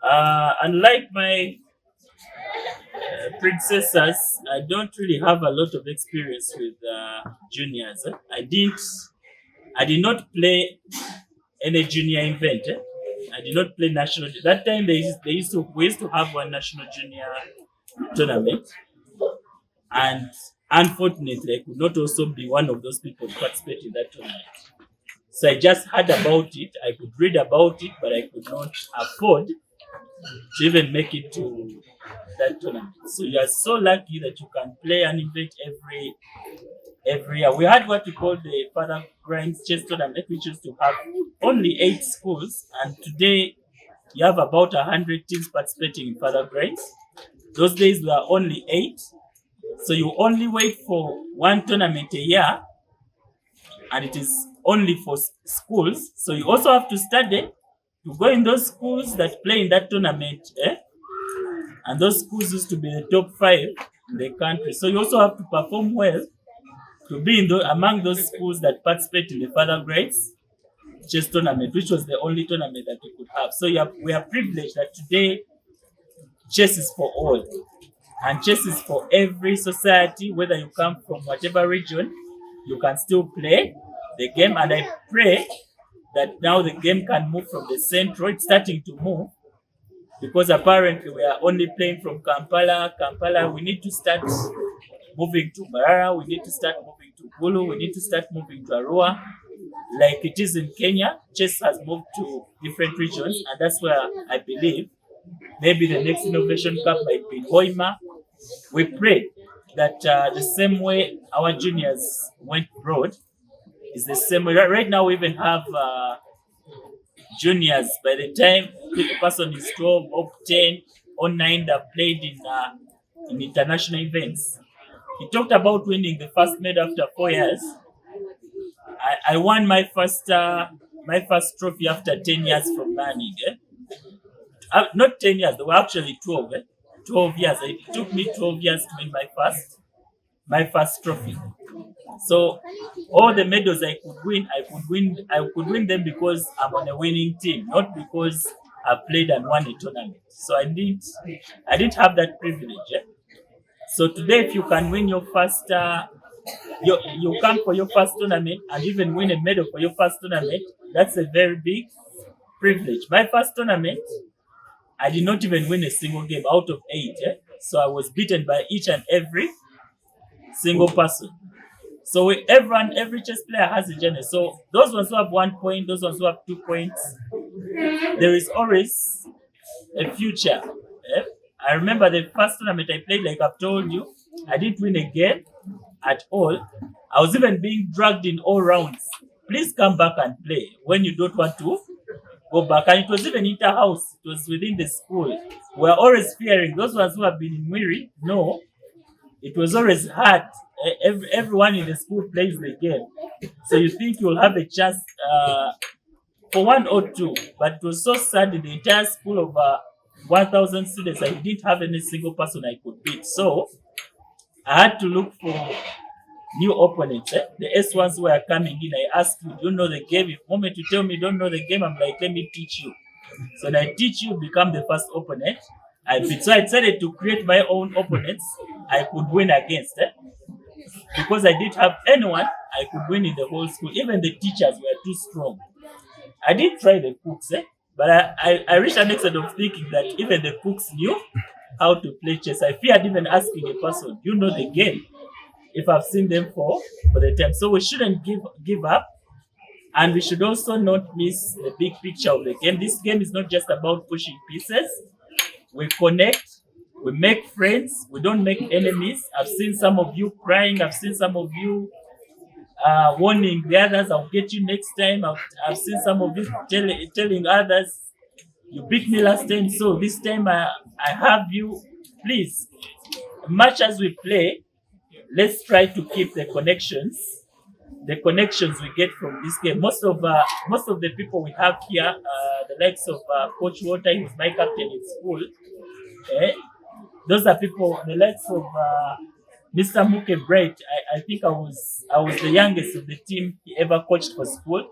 Unlike my predecessors, I don't really have a lot of experience with juniors. I did not play any junior event. I did not play national. That time we used to have one national junior tournament, and unfortunately, I could not also be one of those people who participate in that tournament. So I just heard about it. I could read about it, but I could not afford to even make it to that tournament. So you are so lucky that you can play an event every year. We had what we call the Father Grinds Chess Tournament, which used to have only 8 schools, and today you have about 100 teams participating in Father Grinds. Those days there are only 8, so you only wait for one tournament a year, and it is only for schools. So you also have to study to go in those schools that play in that tournament, and those schools used to be the top 5 in the country. So you also have to perform well to be among those schools that participate in the Father Grades Chess Tournament, which was the only tournament that we could have. So we are privileged that today chess is for all, and chess is for every society, whether you come from whatever region, you can still play the game. And I pray that now the game can move from the central. It's starting to move, because apparently we are only playing from Kampala. We need to start moving to Mbarara, we need to start moving to Gulu, we need to start moving to Arua. Like it is in Kenya, chess has moved to different regions, and that's where I believe maybe the next Innovation Cup might be in Hoima. We pray that the same way our juniors went broad is the same way. Right now we even have juniors. By the time the person is 12 or 10 or 9 that played in international events. He talked about winning the first medal after 4 years. I won my first trophy after 10 years from learning. Not 10 years, they were actually 12. 12 years. It took me 12 years to win my first trophy. So all the medals I could win them because I'm on a winning team, not because I played and won a tournament. So I didn't have that privilege. So today, if you can win your first, you come for your first tournament and even win a medal for your first tournament, that's a very big privilege. My first tournament, I did not even win a single game out of 8. So I was beaten by each and every single person. So every chess player has a journey. So those ones who have 1 point, those ones who have 2 points, there is always a future. I remember the first tournament I played, like I've told you, I didn't win a game at all. I was even being dragged in all rounds. Please come back and play when you don't want to go back. And it was even inter-house. It was within the school. We're always fearing. Those ones who have been in Mwiri, no. It was always hard. Everyone in the school plays the game. So you think you'll have a chance for 1 or 2. But it was so sad in the entire school of 1,000 students, I didn't have any single person I could beat. So I had to look for new opponents. The S1s were coming in. I asked you, do you know the game? If the moment you tell me you don't know the game, I'm like, let me teach you. So when I teach you, become the first opponent. So I decided to create my own opponents I could win against. Because I didn't have anyone I could win in the whole school. Even the teachers were too strong. I did try the cooks, but I reached an extent of thinking that even the cooks knew how to play chess. I feared even asking a person, do you know the game? If I've seen them for the time. So we shouldn't give up. And we should also not miss the big picture of the game. This game is not just about pushing pieces. We connect, we make friends, we don't make enemies. I've seen some of you crying. I've seen some of you warning the others, I'll get you next time. I've seen some of you telling others, you beat me last time, so this time I have you. Please, much as we play, let's try to keep the connections we get from this game. Most of the people we have here, the likes of Coach Walter, he was my captain in school. Those are people, the likes of Mr. Muke Bright. I think I was the youngest of the team he ever coached for school.